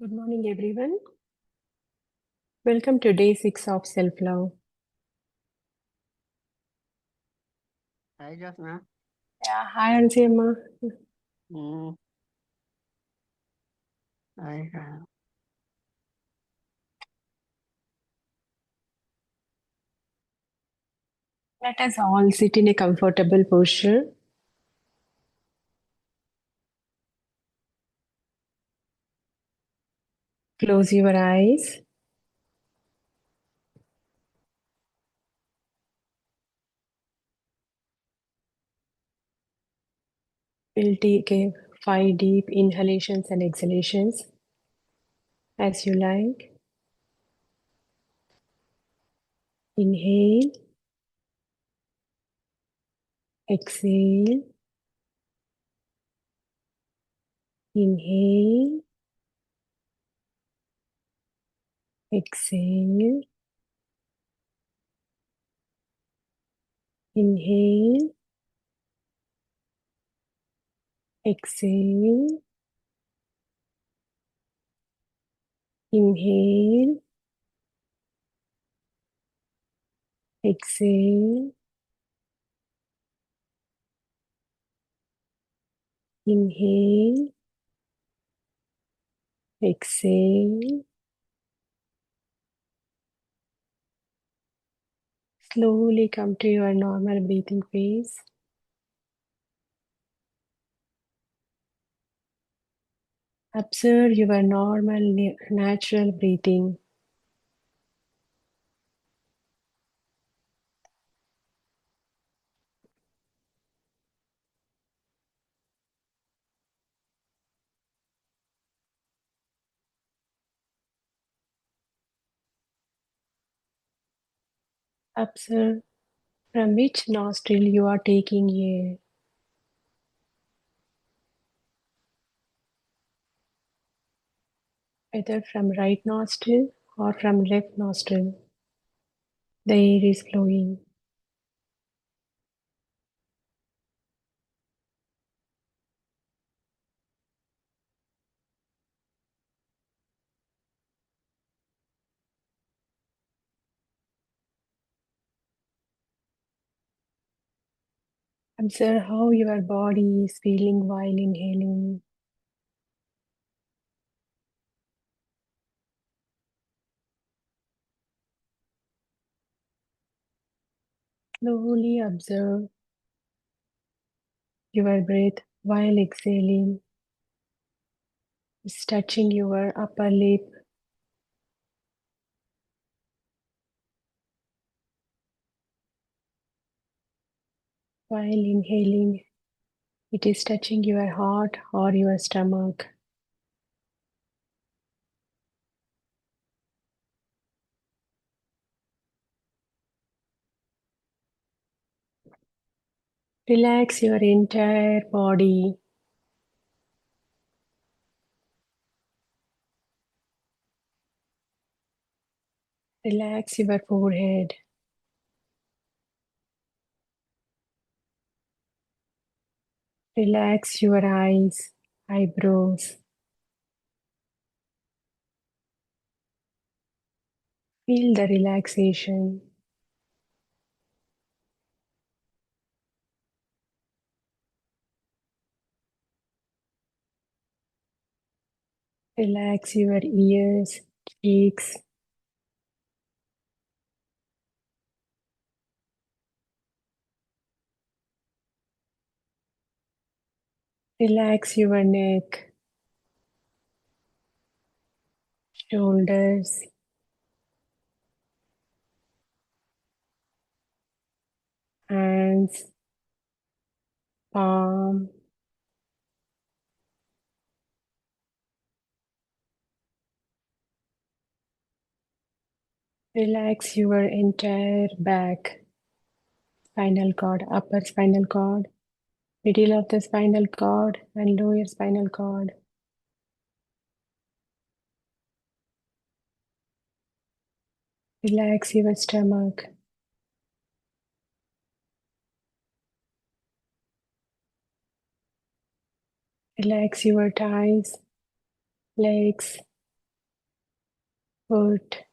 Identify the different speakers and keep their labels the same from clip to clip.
Speaker 1: Good morning, everyone. Welcome to day 6 of self love.
Speaker 2: Hi, Jasna.
Speaker 1: Yeah, hi, Ansiama.
Speaker 2: Mm, I
Speaker 1: Let us all sit in a comfortable posture. Close your eyes. We'll take a 5 deep inhalations and exhalations as you like. Inhale, exhale, inhale, exhale, inhale, exhale, inhale, exhale, inhale, exhale. Slowly come to your normal breathing phase. Observe your normal, natural breathing. Observe from which nostril you are taking air, whether from right nostril or from left nostril. The air is flowing. Observe how your body is feeling while inhaling. Slowly observe your breath while exhaling. It's touching your upper lip. While inhaling, it is touching your heart or your stomach. Relax your entire body. Relax your forehead. Relax your eyes, eyebrows. Feel the relaxation. Relax your ears, cheeks. Relax your neck, shoulders, hands, palm. Relax your entire back, spinal cord, upper spinal cord, middle of the spinal cord, and lower spinal cord. Relax your stomach. Relax your thighs, legs, foot.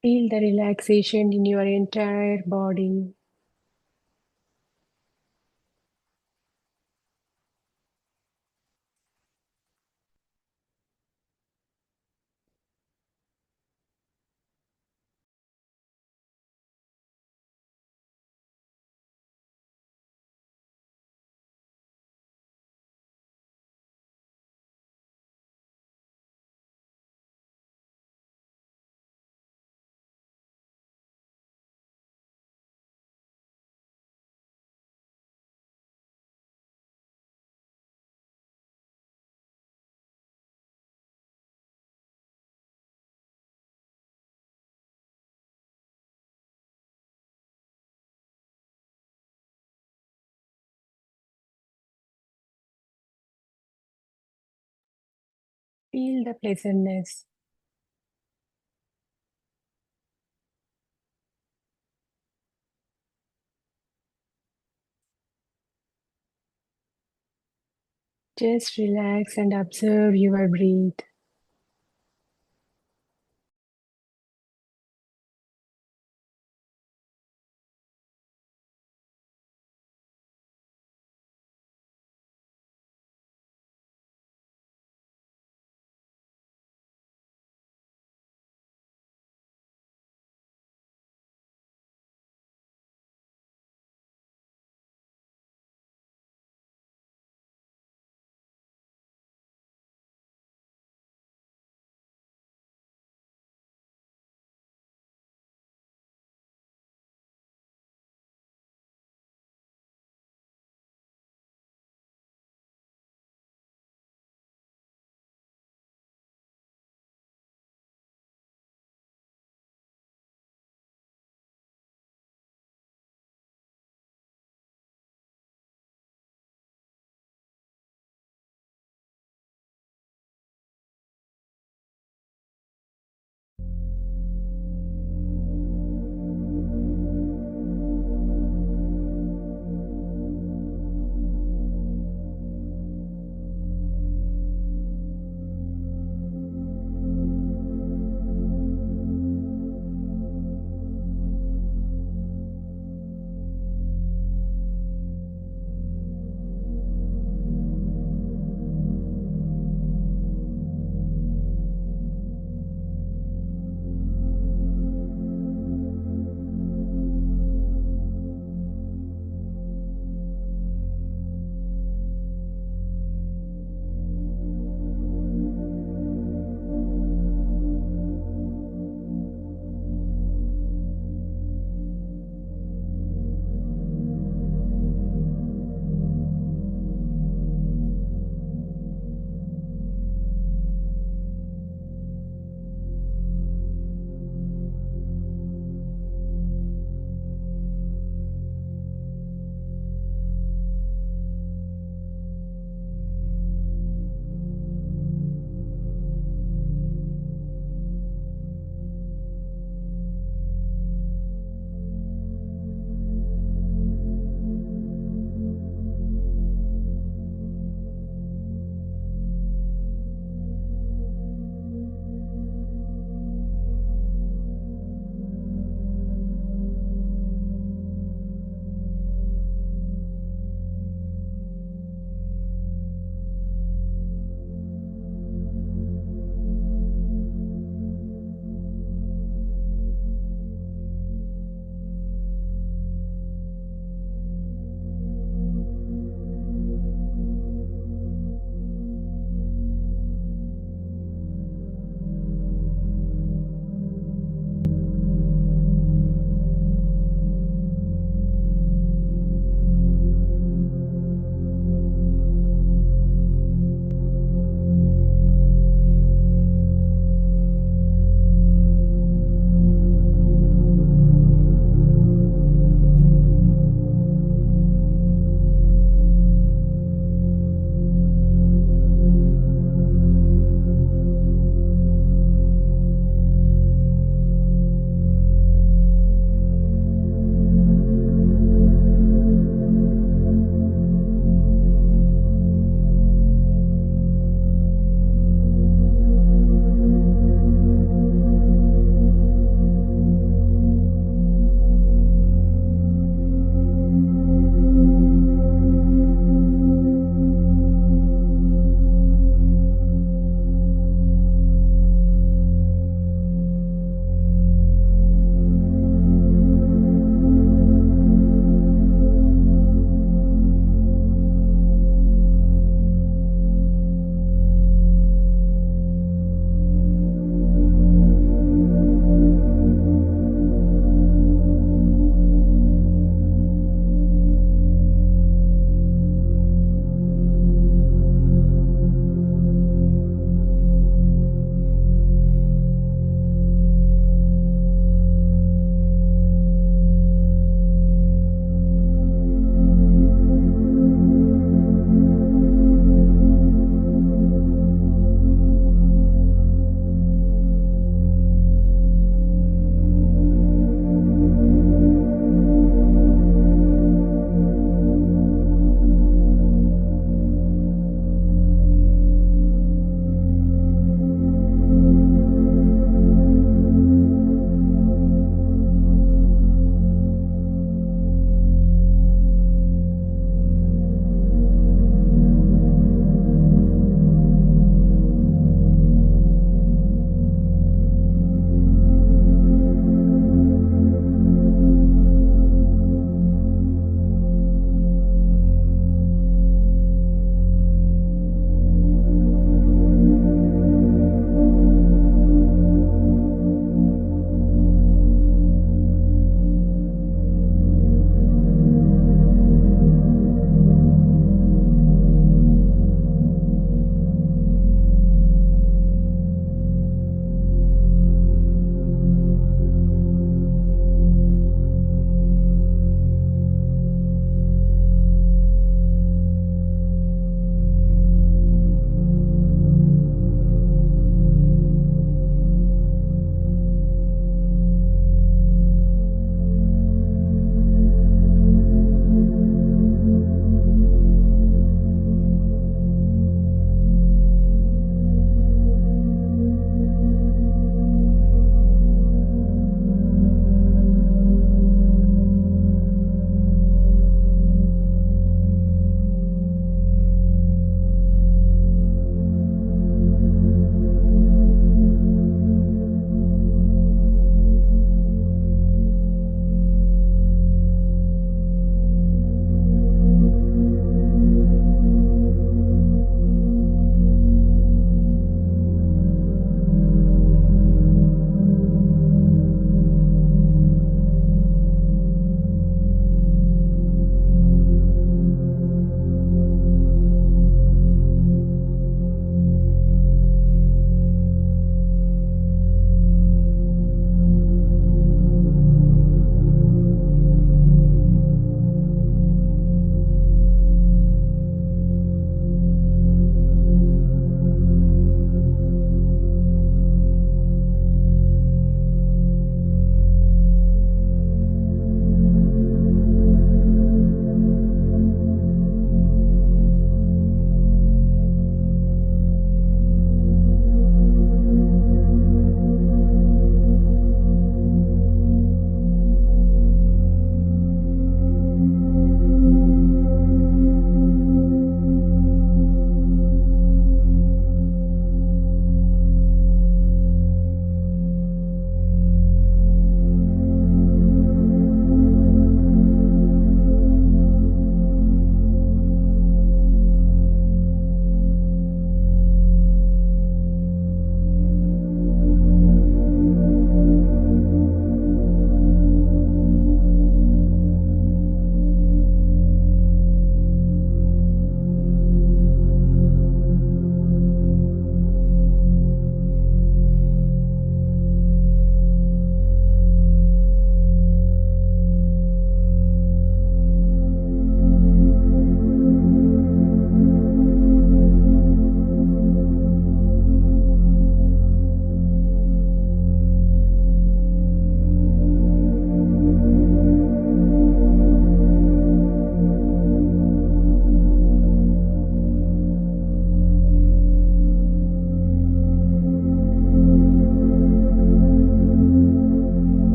Speaker 1: Feel the relaxation in your entire body. Feel the pleasantness. Just relax and observe your breath.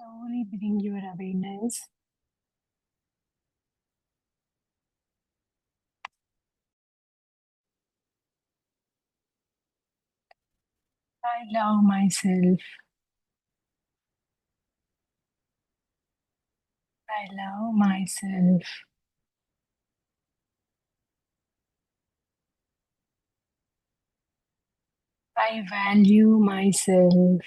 Speaker 1: Slowly bring your awareness. I love myself. I love myself. I value myself.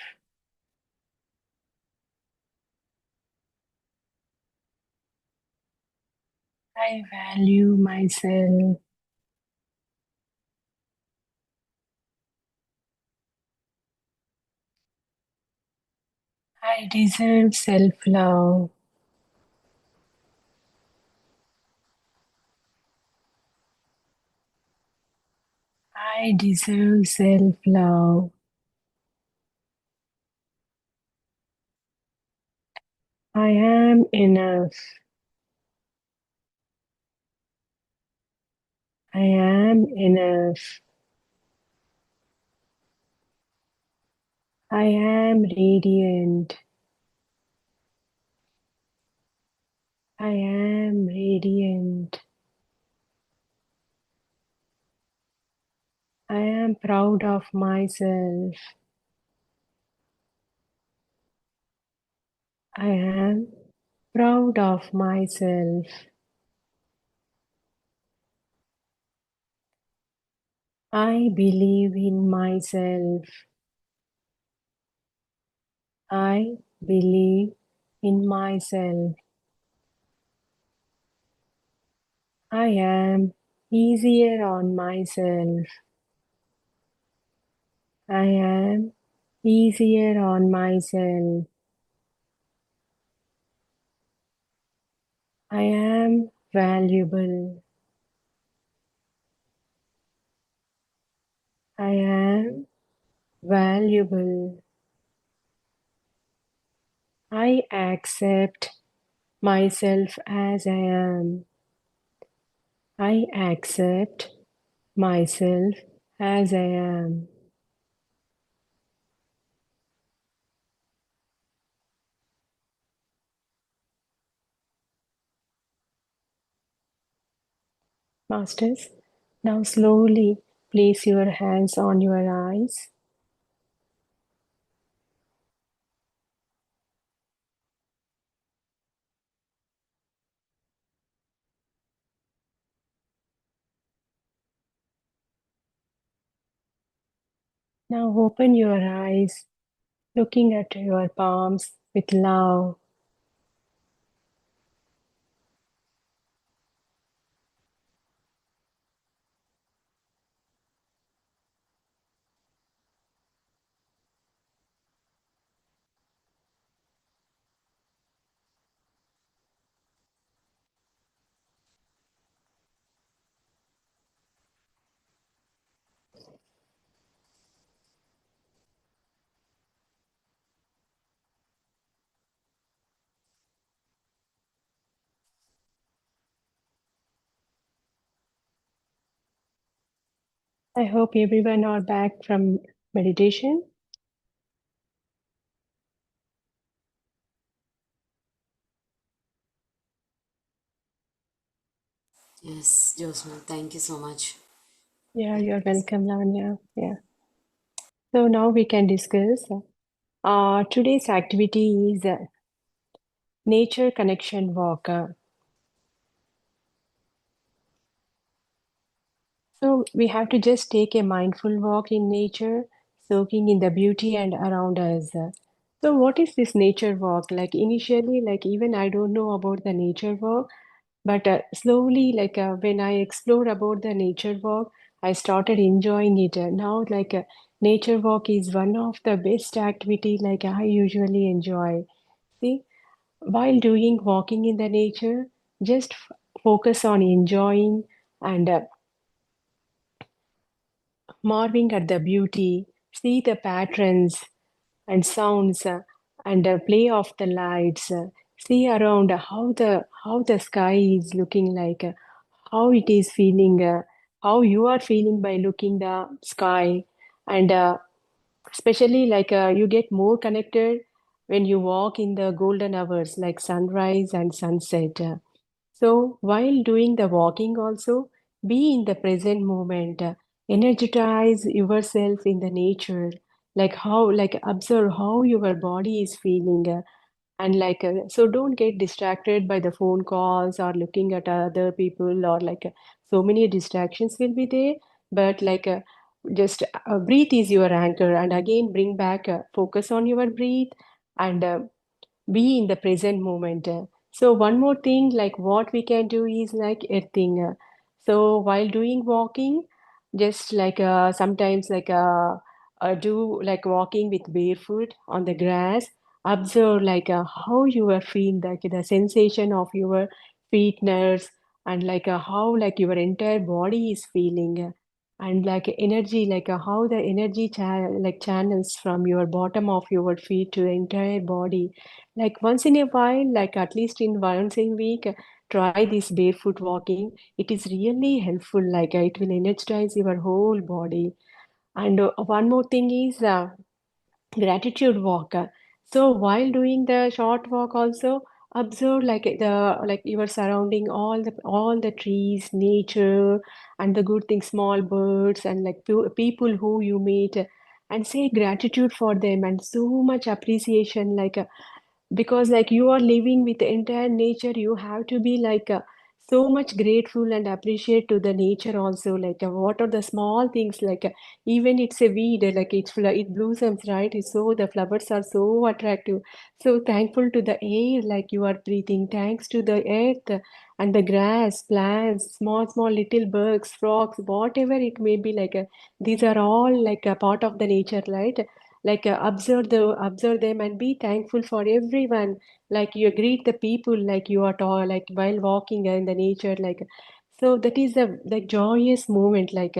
Speaker 1: I value myself. I deserve self love. I deserve self love. I am enough. I am enough. I am radiant. I am radiant. I am proud of myself. I am proud of myself. I believe in myself. I believe in myself. I am easier on myself. I am easier on myself. I am valuable. I am valuable. I accept myself as I am. I accept myself as I am. Masters, now slowly place your hands on your eyes. Now open your eyes, looking at your palms with love. I hope everyone are back from meditation.
Speaker 3: Yes, Josna, thank you so much.
Speaker 1: Yeah,
Speaker 3: Thank
Speaker 1: you're
Speaker 3: you.
Speaker 1: welcome, Lavanya. Yeah. So now we can discuss. Today's activity is nature connection walk. So we have to just take a mindful walk in nature, soaking in the beauty and around us. So what is this nature walk? Like initially, like even I don't know about the nature walk, but slowly, like when I explored about the nature walk, I started enjoying it. Now, like nature walk is one of the best activity like I usually enjoy. See, while doing walking in the nature, just focus on enjoying and marveling at the beauty, see the patterns and sounds and the play of the lights, see around how the sky is looking like, how it is feeling, how you are feeling by looking the sky, and especially like you get more connected when you walk in the golden hours like sunrise and sunset. So while doing the walking also, be in the present moment, energize yourself in the nature, like how, like observe how your body is feeling, and so don't get distracted by the phone calls or looking at other people, or so many distractions will be there, but just breathe is your anchor, and again bring back focus on your breath, and be in the present moment. So one more thing, like what we can do is like earthing. So while doing walking, just sometimes do like walking with barefoot on the grass. Observe how you are feeling, like the sensation of your feet nerves, and how your entire body is feeling. And energy, how the energy channels from your bottom of your feet to the entire body, like once in a while, like at least in once a week, try this barefoot walking. It is really helpful. It will energize your whole body. And one more thing is gratitude walk. So while doing the short walk, also observe like you are surrounding all the trees, nature, and the good things, small birds, and people who you meet, and say gratitude for them and so much appreciation. Because you are living with the entire nature, you have to be so much grateful and appreciate to the nature also, what are the small things, even it's a weed, it blossoms, right? So the flowers are so attractive, so thankful to the air, like you are breathing, thanks to the earth and the grass, plants, small little bugs, frogs, whatever it may be, these are all a part of the nature, right? Observe them and be thankful for everyone, like you greet the people, like you are tall, like while walking in the nature, so that is a like joyous moment, these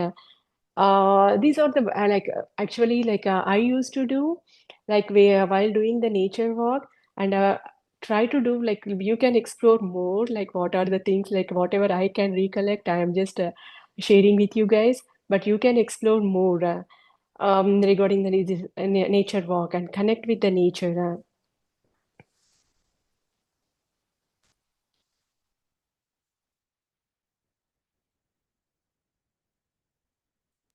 Speaker 1: are the actually I used to do while doing the nature walk, and try to do, like you can explore more, like what are the things, like whatever I can recollect, I am just sharing with you guys, but you can explore more regarding the nature walk and connect with the nature.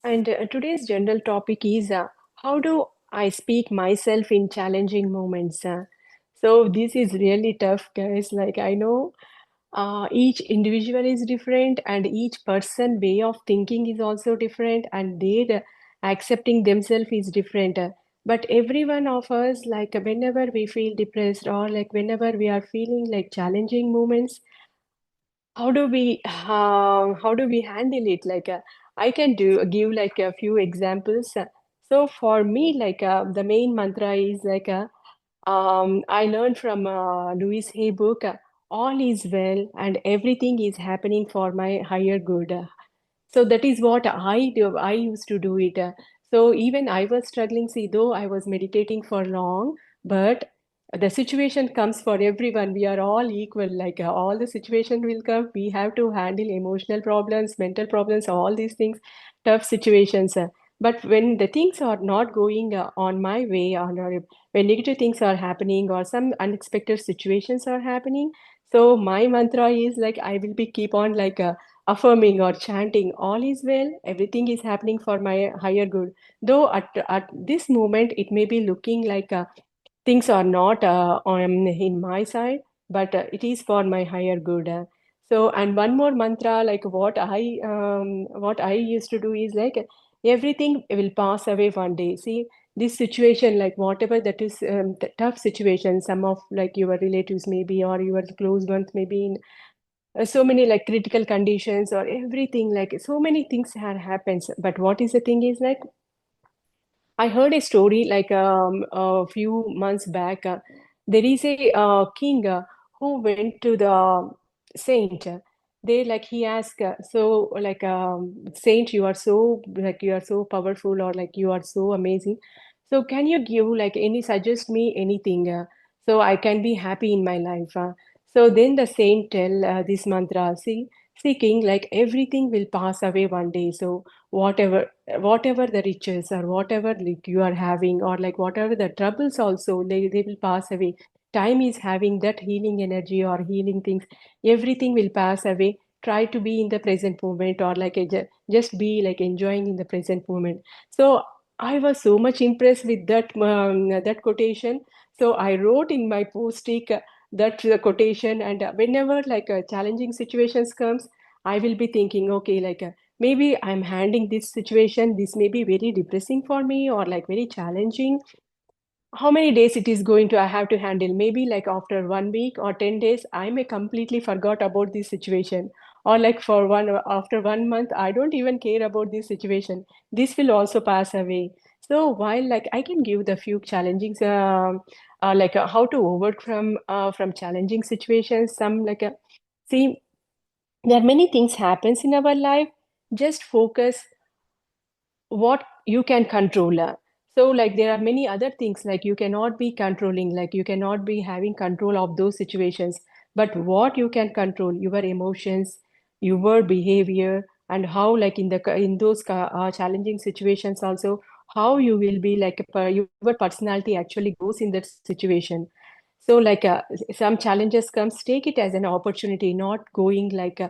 Speaker 1: And today's general topic is how do I speak myself in challenging moments? So this is really tough, guys. Like I know each individual is different, and each person way of thinking is also different, and their accepting themselves is different. But every one of us, whenever we feel depressed, or whenever we are feeling like challenging moments, how do we handle it, I can do give like a few examples. So for me, the main mantra is I learned from Louis Hay book, all is well and everything is happening for my higher good. So that is what I do. I used to do it. So even I was struggling, see, though I was meditating for long, but the situation comes for everyone. We are all equal. All the situation will come. We have to handle emotional problems, mental problems, all these things, tough situations. But when the things are not going on my way, or when negative things are happening, or some unexpected situations are happening, so my mantra is like I will be keep on affirming or chanting, all is well, everything is happening for my higher good. Though at this moment, it may be looking things are not in my side, but it is for my higher good. So, and one more mantra, like what I used to do is everything will pass away one day. See, this situation, like whatever that is the tough situation, some of like your relatives maybe, or your close ones maybe in so many like critical conditions, or everything, like so many things have happens, but what is the thing is I heard a story a few months back. There is a king who went to the saint. They like he asked, saint, you are so you are so powerful, or you are so amazing. So can you give any suggest me anything so I can be happy in my life? So then the saint tell this mantra. See, seeking like everything will pass away one day. So whatever the riches or whatever like you are having, or like whatever the troubles also, they will pass away. Time is having that healing energy or healing things. Everything will pass away. Try to be in the present moment, or like just be like enjoying in the present moment. So I was so much impressed with that quotation. So I wrote in my post-it that quotation, and whenever like challenging situations comes, I will be thinking, okay, like maybe I'm handling this situation. This may be very depressing for me, or like very challenging. How many days it is going to I have to handle? Maybe like after 1 week or 10 days, I may completely forgot about this situation. Or like for one after 1 month, I don't even care about this situation. This will also pass away. So while like I can give the few challenging like how to overcome from challenging situations, some like see, there are many things happens in our life. Just focus what you can control. So like there are many other things like you cannot be controlling, like you cannot be having control of those situations. But what you can control, your emotions, your behavior, and how like in those challenging situations also, how you will be like your personality actually goes in that situation. So like some challenges comes, take it as an opportunity, not going like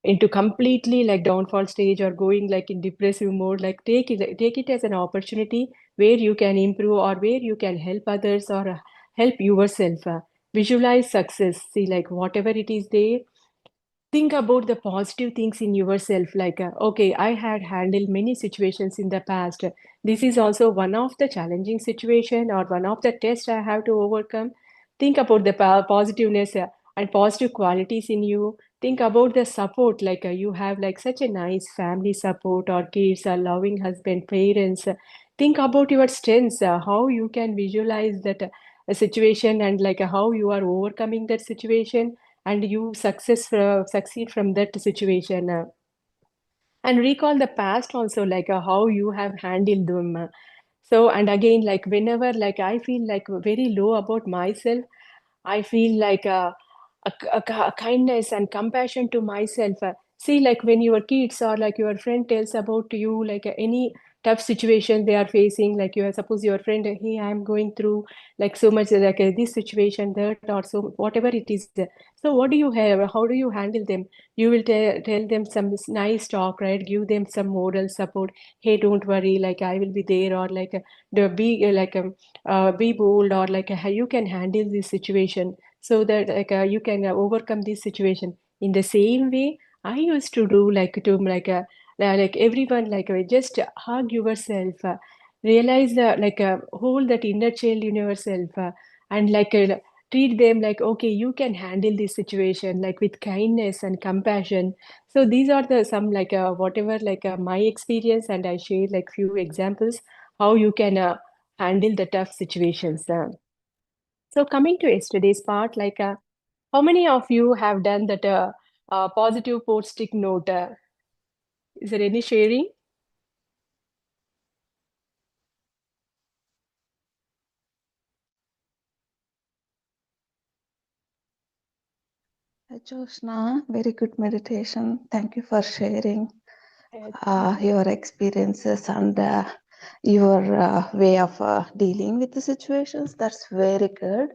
Speaker 1: into completely like downfall stage or going like in depressive mode. Like take it as an opportunity where you can improve, or where you can help others, or help yourself. Visualize success. See like whatever it is there, think about the positive things in yourself. Like okay, I had handled many situations in the past. This is also one of the challenging situation, or one of the tests I have to overcome. Think about the positiveness and positive qualities in you. Think about the support, like you have like such a nice family support, or kids, or loving husband, parents. Think about your strengths, how you can visualize that situation, and like how you are overcoming that situation, and you succeed from that situation. And recall the past also, like how you have handled them. So and again, like whenever like I feel like very low about myself, I feel like a kindness and compassion to myself. See, like when your kids or like your friend tells about you, like any tough situation they are facing, like you are suppose your friend, hey, I'm going through like so much like this situation, that, or so whatever it is. So what do you have? How do you handle them? You will tell them some nice talk, right? Give them some moral support. Hey, don't worry, like I will be there, or like be bold, or like how you can handle this situation, so that like you can overcome this situation. In the same way I used to do, like to like everyone, like just hug yourself, realize like hold that inner child in yourself, and like treat them like okay, you can handle this situation like with kindness and compassion. So these are the some like whatever like my experience, and I share like few examples how you can handle the tough situations. So coming to yesterday's part, like how many of you have done that positive post-it note? Is there any sharing?
Speaker 4: Jyotsna, very good meditation. Thank you for sharing
Speaker 1: Thank you.
Speaker 4: your experiences and your way of dealing with the situations. That's very good.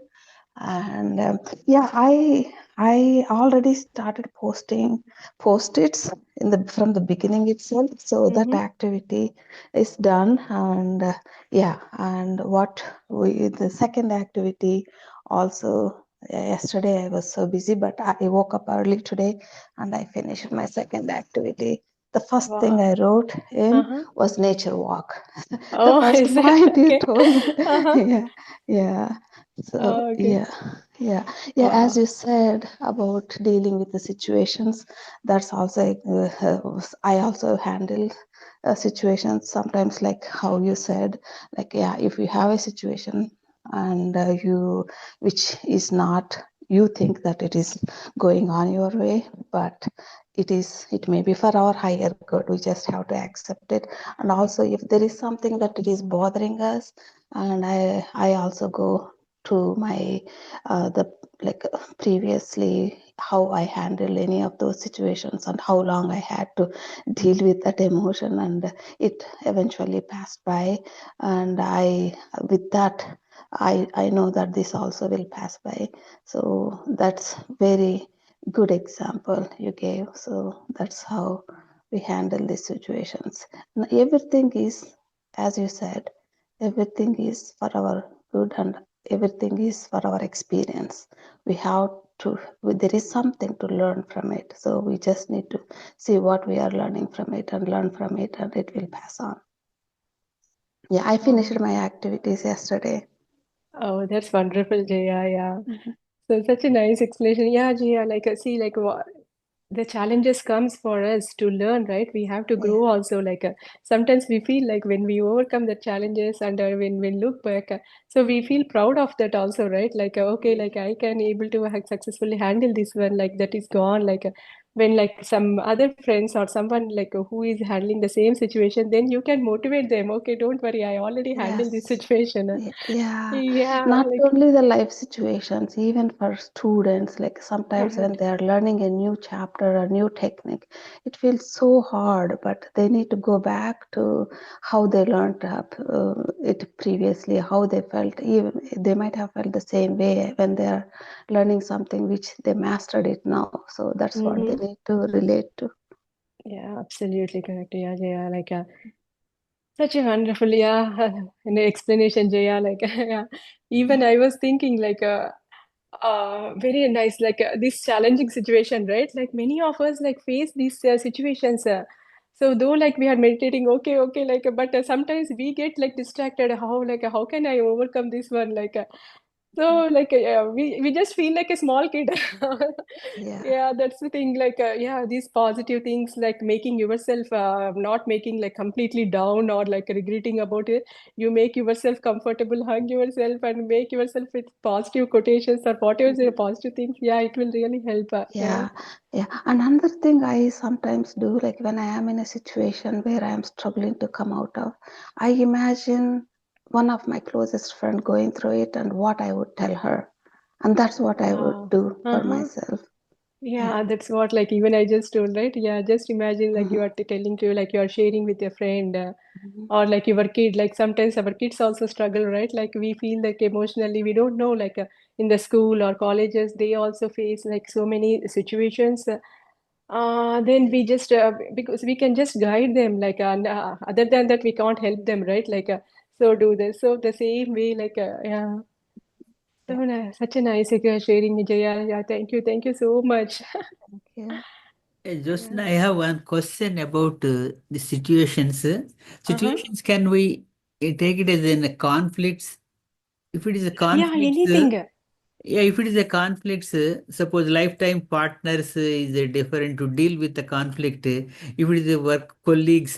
Speaker 4: And yeah, I already started posting post-its in the from the beginning itself. So that
Speaker 1: Mm-hmm.
Speaker 4: activity is done. And yeah, and what we the second activity also. Yesterday I was so busy, but I woke up early today and I finished my second activity. The first thing
Speaker 1: Wow.
Speaker 4: I wrote in
Speaker 1: Uh-huh.
Speaker 4: was nature walk. The
Speaker 1: Oh,
Speaker 4: first
Speaker 1: is that
Speaker 4: point you
Speaker 1: okay?
Speaker 4: told,
Speaker 1: Uh-huh.
Speaker 4: yeah, yeah. So
Speaker 1: Oh, okay.
Speaker 4: yeah, yeah, yeah. As
Speaker 1: Wow.
Speaker 4: you said about dealing with the situations, that's also I also handle situations sometimes, like how you said, like yeah, if you have a situation and you which is not, you think that it is going on your way, but it may be for our higher good. We just have to accept it. And also if there is something that it is bothering us, and I also go to my the like previously how I handle any of those situations and how long I had to deal with that emotion, and it eventually passed by. And with that, I know that this also will pass by. So that's very good example you gave. So that's how we handle these situations. Now, everything is, as you said, everything is for our good and everything is for our experience. We have to, there is something to learn from it. So we just need to see what we are learning from it and learn from it, and it will pass on. Yeah, I finished
Speaker 1: Oh,
Speaker 4: my activities yesterday.
Speaker 1: oh, that's wonderful, Jaya. Yeah.
Speaker 4: Mhm.
Speaker 1: So such a nice explanation. Yeah, Jaya, like see, like what the challenges comes for us to learn, right? We have to
Speaker 4: Yeah,
Speaker 1: grow also. Like sometimes we feel like when we overcome the challenges and when we look back, so we feel proud of that also, right? Like okay,
Speaker 2: Yes.
Speaker 1: like I can able to successfully handle this one. Like that is gone. Like when like some other friends or someone like who is handling the same situation, then you can motivate them. Okay, don't worry, I already handled this
Speaker 4: yes.
Speaker 1: situation.
Speaker 4: Yeah,
Speaker 1: Yeah,
Speaker 4: not
Speaker 1: like.
Speaker 4: only the life situations, even for students, like sometimes when they are learning a new chapter or new technique, it feels so hard, but they need to go back to how they learned it previously, how they felt. Even they might have felt the same way when they are learning something which they mastered it now. So that's what they
Speaker 1: Mm-hmm.
Speaker 4: need to relate to.
Speaker 1: Yeah, absolutely correct. Yeah, yeah, like such a wonderful, yeah, an explanation, Jaya. Like, yeah, even I was thinking, like, very nice, like this challenging situation, right? Like many of us like face these situations. So though like we are meditating, okay, okay, like, but sometimes we get like distracted. How can I overcome this one? Like, so like we just feel like a small kid.
Speaker 4: Yeah,
Speaker 1: Yeah, that's the thing. Like yeah, these positive things like making yourself not making like completely down or like regretting about it. You make yourself comfortable, hug yourself, and make yourself with positive quotations or whatever the positive things. Yeah, it will really help. Yeah.
Speaker 4: yeah, yeah. And another thing I sometimes do, like when I am in a situation where I am struggling to come out of, I imagine one of my closest friend going through it and what I would tell her. And that's what I would
Speaker 1: Wow.
Speaker 4: do for
Speaker 1: Uh-huh.
Speaker 4: myself. Yeah.
Speaker 1: Yeah, that's what like even I just told, right? Yeah, just imagine like you
Speaker 4: Mhm.
Speaker 1: are telling to like you are sharing with your friend.
Speaker 4: Mhm.
Speaker 1: Or like your kid, like sometimes our kids also struggle, right? Like we feel like emotionally we don't know, like in the school or colleges they also face like so many situations. Then we just because we can just guide them, like and other than that we can't help them, right? Like so do this, so the same way, like yeah. So
Speaker 4: Yeah.
Speaker 1: such a nice sharing, Jaya. Yeah, thank you so much.
Speaker 4: Thank you.
Speaker 2: Just
Speaker 1: Yeah.
Speaker 2: now, I have one question about the situations.
Speaker 1: Uh-huh.
Speaker 2: Situations, can we take it as in a conflicts? If it is a
Speaker 1: Yeah,
Speaker 2: conflicts,
Speaker 1: anything.
Speaker 2: yeah, if it is a conflicts, suppose lifetime partners is different to deal with the conflict. If it is a work colleagues,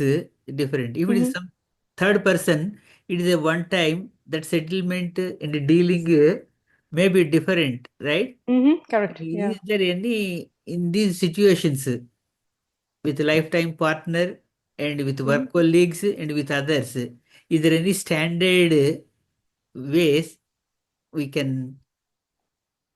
Speaker 2: different. If it is
Speaker 1: Mm-hmm.
Speaker 2: some third person, it is a one time that settlement and dealing may be different, right?
Speaker 1: Mm-hmm. Correct. Yeah.
Speaker 2: Is there any in these situations with lifetime partner and with
Speaker 1: Mm-hmm.
Speaker 2: work colleagues and with others? Is there any standard ways we can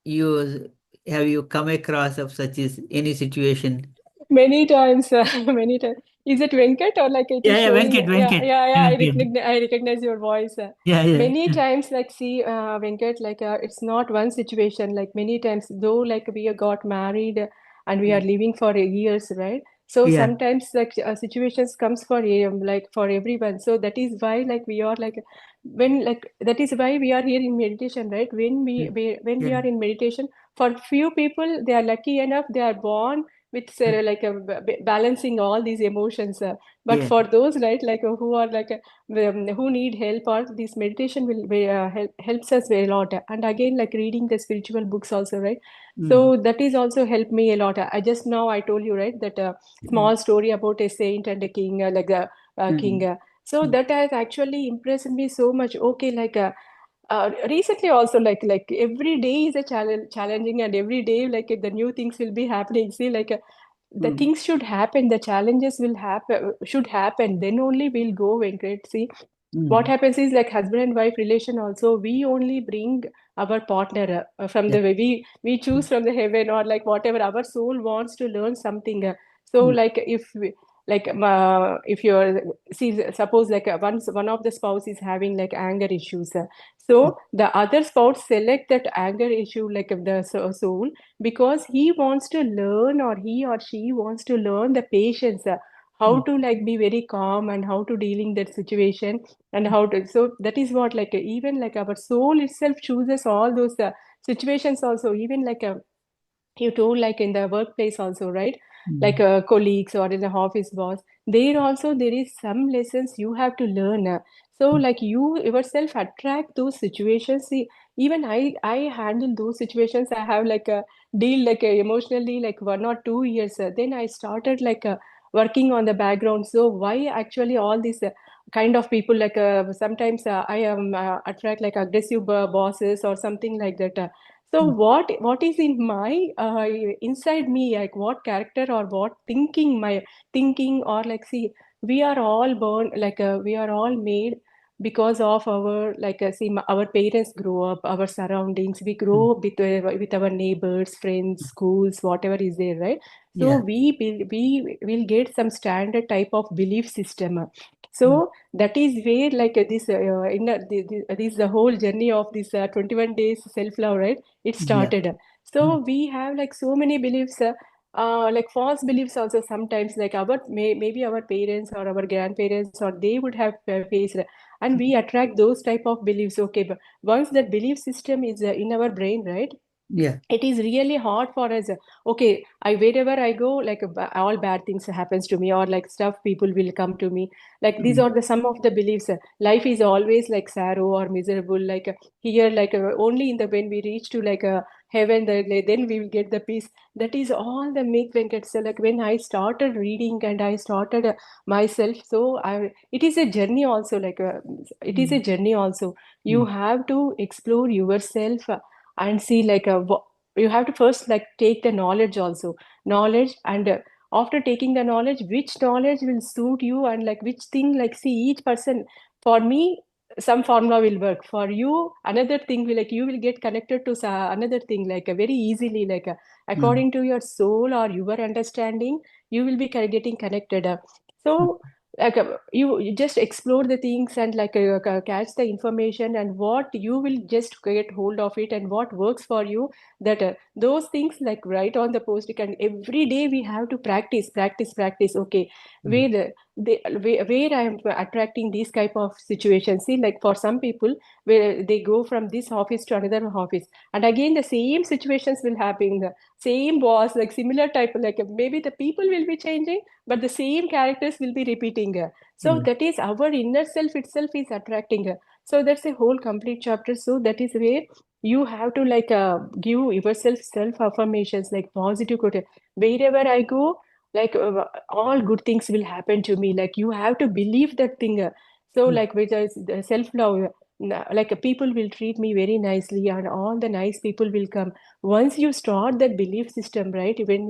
Speaker 2: use? Have you come across of such is any situation?
Speaker 1: Many times, many times. Is it Venkat or like it
Speaker 2: Yeah,
Speaker 1: is
Speaker 2: yeah,
Speaker 1: showing?
Speaker 2: Venkat,
Speaker 1: Yeah,
Speaker 2: Venkat,
Speaker 1: yeah, yeah.
Speaker 2: Venkat.
Speaker 1: I recognize your voice.
Speaker 2: Yeah, yeah,
Speaker 1: Many times, like see, Venkat, like it's not one situation. Like many times, though, like we got married and we are
Speaker 2: yeah,
Speaker 1: living for years, right? So
Speaker 2: yeah,
Speaker 1: sometimes like situations comes for like for everyone. So that is why like we are like when like that is why we are here in meditation, right? When we
Speaker 2: yeah,
Speaker 1: are in meditation, for few people they are lucky enough they are born with like balancing all these emotions, but
Speaker 2: yeah,
Speaker 1: for those right like who are like who need help, or this meditation will helps us a lot. And again like reading the spiritual books also, right?
Speaker 2: mm,
Speaker 1: So that is also helped me a lot. I just now I told you, right, that
Speaker 2: mm,
Speaker 1: small story about a saint and a king, like a king,
Speaker 2: mm,
Speaker 1: so
Speaker 2: mm,
Speaker 1: that has actually impressed me so much. Okay, like recently also like every day is a challenging, and every day like the new things will be happening. See, like the
Speaker 2: mm,
Speaker 1: things should happen, the challenges will happen, should happen, then only we'll go, Venkat. See, What
Speaker 2: Mm.
Speaker 1: happens is like husband and wife relation also, we only bring our partner from
Speaker 2: Yeah.
Speaker 1: the way we choose from the heaven, or like whatever our soul wants to learn something. So
Speaker 2: Mm.
Speaker 1: like if you're see, suppose like one of the spouse is having like anger issues, so the other spouse select that anger issue like of the soul, because he wants to learn, or he or she wants to learn the patience, how
Speaker 2: Mm.
Speaker 1: to like be very calm and how to dealing that situation, and how to, so that is what like even like our soul itself chooses all those situations also, even like you told like in the workplace also, right? Like
Speaker 2: Mm.
Speaker 1: colleagues or in the office boss, there also there is some lessons you have to learn. So like you yourself attract those situations. See, even I handle those situations. I have like a deal like emotionally like 1 or 2 years, then I started like working on the background. So why actually all these kind of people like sometimes I am attract like aggressive bosses or something like that. So
Speaker 2: Mm.
Speaker 1: what is in my inside me, like what character or what thinking my thinking, or like see, we are all born like we are all made because of our like see our parents grow up, our surroundings, we
Speaker 2: Mm.
Speaker 1: grow with our neighbors, friends, schools, whatever is there, right? So
Speaker 2: Yeah.
Speaker 1: we will get some standard type of belief system.
Speaker 2: Mm.
Speaker 1: So that is where like this this the whole journey of this 21 days self love, right? It
Speaker 2: Yeah.
Speaker 1: started.
Speaker 2: Mm.
Speaker 1: So we have like so many beliefs, like false beliefs also sometimes, like maybe our parents or our grandparents or they would have faced, and we attract those type of beliefs. Okay, but once that belief system is in our brain, right?
Speaker 2: Yeah.
Speaker 1: It is really hard for us. Okay, I wherever I go, like all bad things happens to me, or like stuff people will come to me. Like these
Speaker 2: Mm.
Speaker 1: are the some of the beliefs. Life is always like sorrow or miserable. Like here, like only in the when we reach to like heaven, then we will get the peace. That is all the make Venkat. So like when I started reading and I started myself, so I it is a journey also. Like it is a
Speaker 2: Mm.
Speaker 1: journey also. You
Speaker 2: Mm.
Speaker 1: have to explore yourself and see like you have to first like take the knowledge also, knowledge, and after taking the knowledge, which knowledge will suit you, and like which thing, like see each person. For me, some formula will work for you, another thing will like you will get connected to another thing like very easily, like
Speaker 2: Mm.
Speaker 1: according to your soul or your understanding, you will be getting connected.
Speaker 2: Mm.
Speaker 1: So like you just explore the things and like catch the information, and what you will just get hold of it and what works for you, that those things like write on the post-it, and every day we have to practice. Okay,
Speaker 2: Mm.
Speaker 1: where I am attracting these type of situations. See, like for some people, where they go from this office to another office, and again the same situations will happen, the same boss, like similar type, like maybe the people will be changing, but the same characters will be repeating. So
Speaker 2: Mm.
Speaker 1: that is our inner self itself is attracting. So that's a whole complete chapter. So that is where you have to like give yourself self affirmations, like positive quote. Wherever I go, like all good things will happen to me. Like you have to believe that thing. So
Speaker 2: Mm.
Speaker 1: like with self love, like people will treat me very nicely, and all the nice people will come. Once you start that belief system, right? When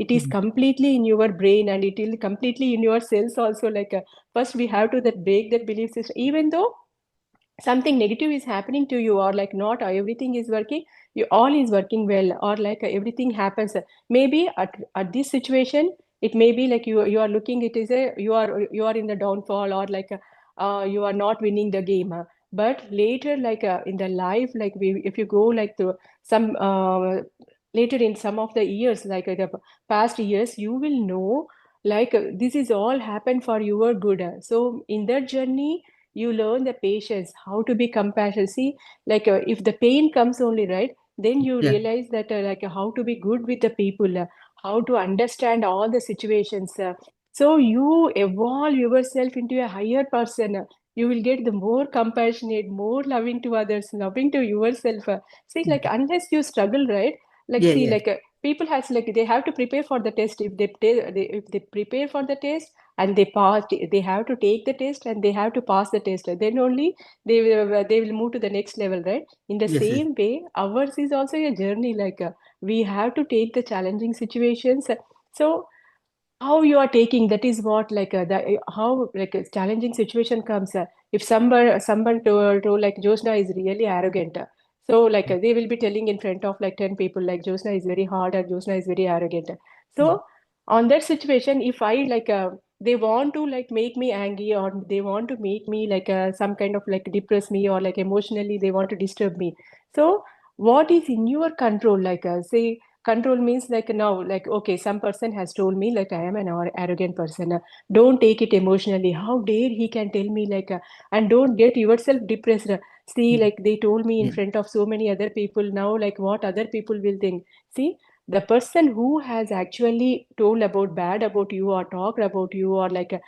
Speaker 1: it is
Speaker 2: Mm.
Speaker 1: completely in your brain and it will completely in your cells also. Like first we have to that break that belief system, even though something negative is happening to you, or like not everything is working, you all is working well, or like everything happens, maybe at this situation it may be like you are looking, it is a you are in the downfall, or like you are not winning the game, but later like in the life, like if you go like to some later in some of the years, like the past years, you will know like this is all happened for your good. So in that journey you learn the patience, how to be compassionate. See, like if the pain comes only, right, then you
Speaker 2: Yeah.
Speaker 1: realize that like how to be good with the people, how to understand all the situations. So you evolve yourself into a higher person. You will get the more compassionate, more loving to others, loving to yourself. See, like
Speaker 2: Mm.
Speaker 1: unless you struggle, right? Like
Speaker 2: Yeah.
Speaker 1: see,
Speaker 2: Yeah.
Speaker 1: like people has like they have to prepare for the test. If if they prepare for the test and they pass, they have to take the test and they have to pass the test, then only they will move to the next level, right? In the
Speaker 2: Yes. Yes.
Speaker 1: same way, ours is also a journey, like we have to take the challenging situations. So how you are taking, that is what like how like a challenging situation comes, if someone told like Josna is really arrogant, so like they will be telling in front of like 10 people like Josna is very hard and Josna is very arrogant.
Speaker 2: Mm.
Speaker 1: So on that situation, if I like they want to like make me angry, or they want to make me like some kind of like depress me, or like emotionally they want to disturb me. So what is in your control? Like say control means like now like okay, some person has told me like I am an arrogant person. Don't take it emotionally. How dare he can tell me like and don't get yourself depressed. See, like they told me in
Speaker 2: Yeah.
Speaker 1: front of so many other people. Now like what other people will think. See, the person who has actually told about bad about you or talked about you, or like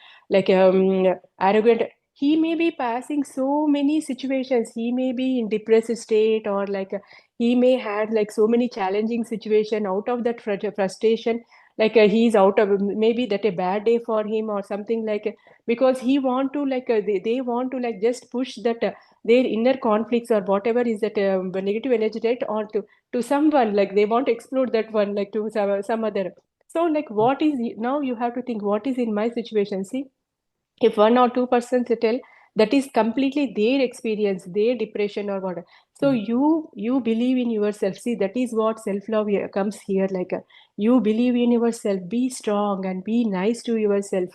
Speaker 1: arrogant, he may be passing so many situations. He may be in depressed state, or like he may had like so many challenging situation. Out of that frustration, like he's out of, maybe that a bad day for him or something, like because he want to like they want to like just push that their inner conflicts or whatever is that negative energy, right, or to someone, like they want to explode that one like to some other. So like what is now you have to think what is in my situation. See, if 1 or 2% tell, that is completely their experience, their depression or whatever. So
Speaker 2: Mm.
Speaker 1: you believe in yourself. See, that is what self love comes here. Like you believe in yourself, be strong and be nice to yourself.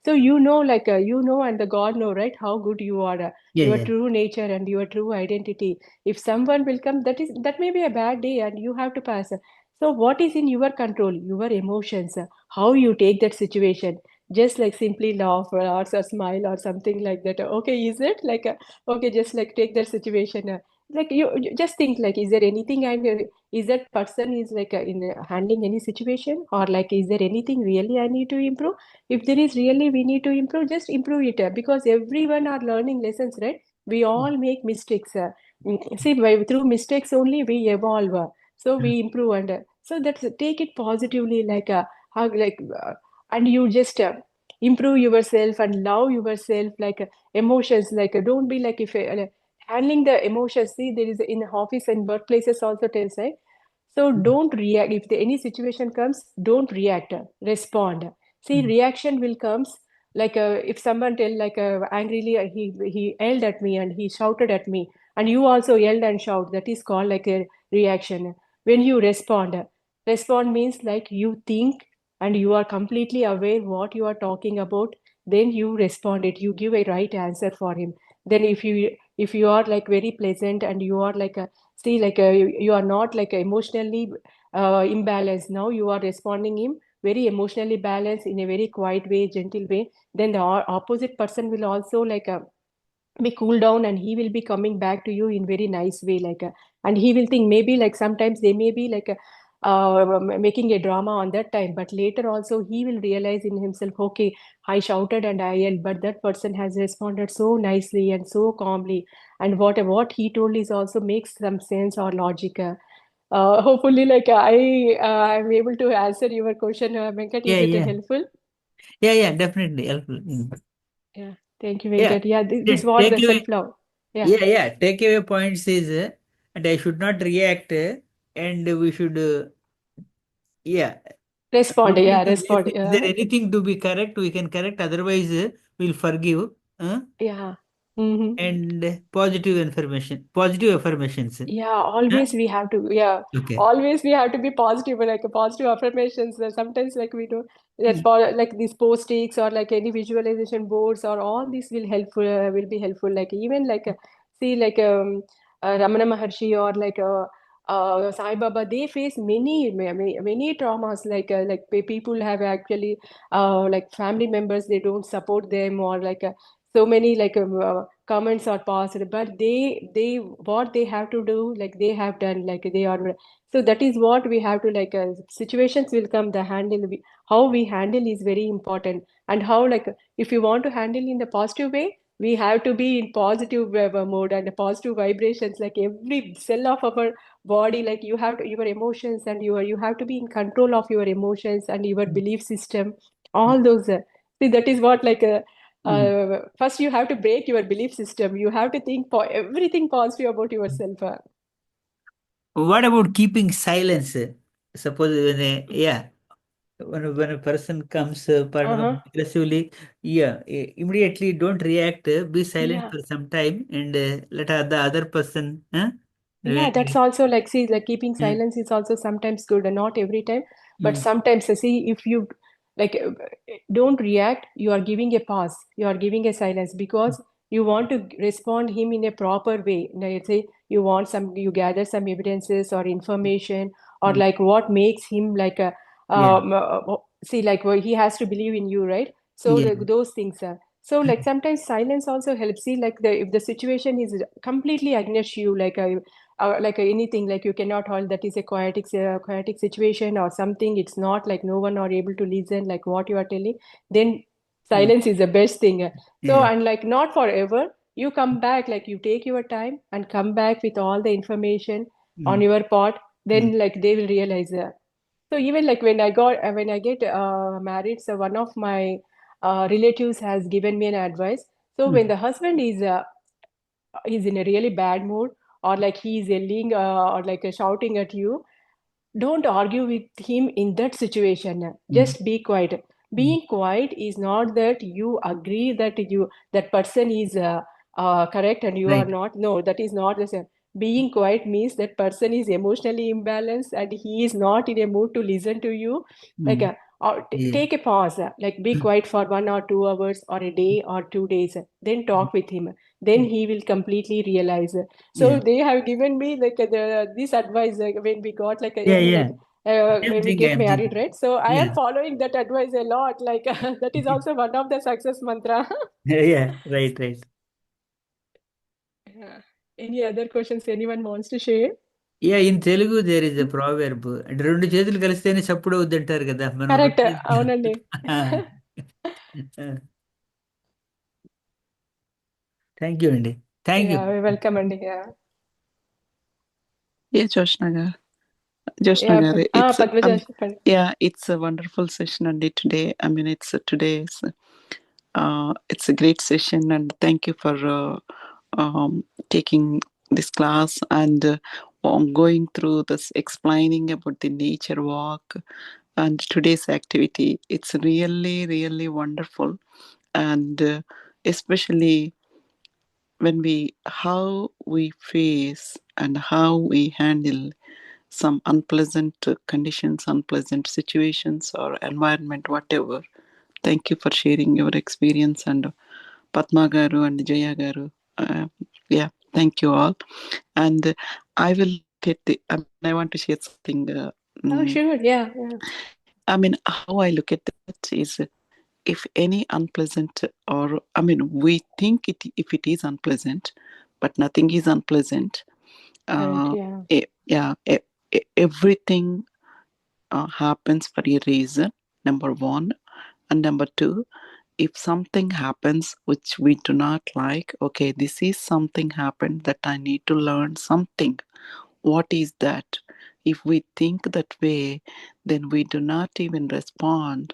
Speaker 1: So like and the God know, right, how good you are,
Speaker 2: Yeah,
Speaker 1: your
Speaker 2: yeah.
Speaker 1: true nature and your true identity. If someone will come, that may be a bad day and you have to pass. So what is in your control? Your emotions, how you take that situation. Just like simply laugh or smile or something like that. Okay, is it like okay, just like take that situation, like you just think like, is there anything, and is that person is like in handling any situation, or like is there anything really I need to improve? If there is really we need to improve, just improve it, because everyone are learning lessons, right? We
Speaker 2: Mm.
Speaker 1: all make mistakes, see, through mistakes only we evolve, so
Speaker 2: Mm.
Speaker 1: we improve, and so that's take it positively, like hug like and you just improve yourself and love yourself, like emotions, like don't be like if handling the emotions. See, there is in office and workplaces also tells, right? So
Speaker 2: Mm.
Speaker 1: don't react. If any situation comes, don't react, respond. See,
Speaker 2: Mm.
Speaker 1: reaction will comes like if someone tell like angrily, he yelled at me and he shouted at me, and you also yelled and shout, that is called like a reaction. When you respond means like you think and you are completely aware what you are talking about, then you respond it, you give a right answer for him. Then if you are like very pleasant and you are like a, see like you are not like emotionally imbalanced, now you are responding him very emotionally balanced in a very quiet way, gentle way, then the opposite person will also like be cool down, and he will be coming back to you in very nice way, like and he will think maybe like sometimes they may be like making a drama on that time, but later also he will realize in himself, okay, I shouted and I yelled, but that person has responded so nicely and so calmly, and what he told is also makes some sense or logic. Hopefully like I'm able to answer your question, Venkat. Is
Speaker 2: Yeah,
Speaker 1: it
Speaker 2: yeah.
Speaker 1: helpful?
Speaker 2: Yeah, yeah, definitely helpful. Mm.
Speaker 1: Yeah, thank you,
Speaker 2: Yeah.
Speaker 1: Venkat. Yeah, this was
Speaker 2: Take
Speaker 1: the
Speaker 2: away.
Speaker 1: self love. Yeah.
Speaker 2: Yeah, yeah. Take away points is, and I should not react, and we should, yeah.
Speaker 1: Respond,
Speaker 2: Totally
Speaker 1: yeah, respond.
Speaker 2: is there anything to be correct, we can correct. Otherwise, we'll forgive.
Speaker 1: Yeah. Hmm.
Speaker 2: And positive affirmations.
Speaker 1: Yeah,
Speaker 2: Huh?
Speaker 1: always we have to, yeah,
Speaker 2: Okay.
Speaker 1: always we have to be positive, like a positive affirmations. Sometimes like we do that
Speaker 2: Mm.
Speaker 1: for like these post-its or like any visualization boards, or all these will be helpful. Like even like see like Ramana Maharshi or like Sai Baba, they face many traumas. Like people have actually like family members, they don't support them, or like so many like comments are passed, but they what they have to do, like they have done, like they are. So that is what we have to like situations will come, the how we handle is very important. And how like if you want to handle in the positive way, we have to be in positive mode and positive vibrations, like every cell of our body, like you have to, your emotions, and you have to be in control of your emotions and your belief system, all those see, that is what like
Speaker 2: Mm.
Speaker 1: first you have to break your belief system. You have to think for everything positive about yourself.
Speaker 2: What about keeping silence? Suppose when yeah. when a person comes, pardon,
Speaker 1: Uh-huh.
Speaker 2: aggressively, yeah, immediately don't react. Be silent
Speaker 1: Yeah.
Speaker 2: for some time and let the other person.
Speaker 1: Yeah, that's also like, see, like keeping
Speaker 2: Yeah,
Speaker 1: silence is also sometimes good, and not every time, but
Speaker 2: mm,
Speaker 1: sometimes, see, if you like don't react, you are giving a pause, you are giving a silence because you want to respond him in a proper way. Now, let's say you want some, you gather some evidences or information, or
Speaker 2: mm,
Speaker 1: like what makes him like a,
Speaker 2: yeah,
Speaker 1: see, like well, he has to believe in you, right? So
Speaker 2: yeah,
Speaker 1: like those things are. So like sometimes silence also helps. See, like the if the situation is completely against you, like anything, like you cannot hold, that is a chaotic situation or something, it's not like no one are able to listen like what you are telling, then
Speaker 2: mm,
Speaker 1: silence is the best thing. So,
Speaker 2: yeah,
Speaker 1: and like not forever, you come back, like you take your time and come back with all the information on
Speaker 2: mm,
Speaker 1: your part,
Speaker 2: mm,
Speaker 1: then like they will realize. So even like when I get married, so one of my relatives has given me an advice. So when
Speaker 2: mm,
Speaker 1: the husband is in a really bad mood, or like he's yelling or like shouting at you, don't argue with him in that situation.
Speaker 2: mm,
Speaker 1: Just be quiet.
Speaker 2: mm,
Speaker 1: Being quiet is not that you agree that that person is correct and you are
Speaker 2: right.
Speaker 1: not. No, that is not the same. Being quiet means that person is emotionally imbalanced and he is not in a mood to listen to you. Like,
Speaker 2: Mm,
Speaker 1: or
Speaker 2: yeah,
Speaker 1: take a pause. Like, be quiet for 1 or 2 hours or a day or 2 days. Then
Speaker 2: mm,
Speaker 1: talk with him. Then
Speaker 2: mm,
Speaker 1: he will completely realize.
Speaker 2: yeah,
Speaker 1: So they have given me like this advice, like, when we got like
Speaker 2: yeah,
Speaker 1: I mean
Speaker 2: yeah.
Speaker 1: like
Speaker 2: Same
Speaker 1: when we
Speaker 2: thing
Speaker 1: get
Speaker 2: I'm
Speaker 1: married,
Speaker 2: thinking.
Speaker 1: right? So I
Speaker 2: Yeah,
Speaker 1: am following that advice a lot. Like that is also one of the success mantra.
Speaker 2: yeah, yeah, right, right.
Speaker 1: Yeah. Any other questions anyone wants to share?
Speaker 2: Yeah, in Telugu there is a proverb. అంటే రెండు చేతులు కలిస్తేనే చప్పుడు అవుద్ది అంటారు కదా. మనం
Speaker 1: Correct.
Speaker 2: రెండు చేతులు
Speaker 1: అవునండి.
Speaker 2: థ్యాంక్ యూ అండి. Thank you.
Speaker 1: Yeah, welcome అండి. Yeah.
Speaker 4: Yeah, Joshna
Speaker 1: Yeah.
Speaker 4: garu, it's
Speaker 1: Padmaja చెప్పండి.
Speaker 4: yeah, it's a wonderful session and today, I mean, it's a great session and thank you for taking this class and going through this explaining about the nature walk and today's activity. It's really, really wonderful and especially when we how we face and how we handle some unpleasant conditions, unpleasant situations, or environment, whatever. Thank you for sharing your experience, and Padma Garu and Jaya Garu. Yeah, thank you all. And I will look at the, I mean, I want to share something.
Speaker 1: Oh, sure. Yeah. Yeah.
Speaker 4: I mean, how I look at that is if any unpleasant, or I mean, we think it if it is unpleasant, but nothing is unpleasant.
Speaker 1: Right.
Speaker 4: Uh,
Speaker 1: Yeah.
Speaker 4: yeah, everything happens for a reason, number one. And number two, if something happens which we do not like, okay, this is something happened that I need to learn something. What is that? If we think that way, then we do not even respond.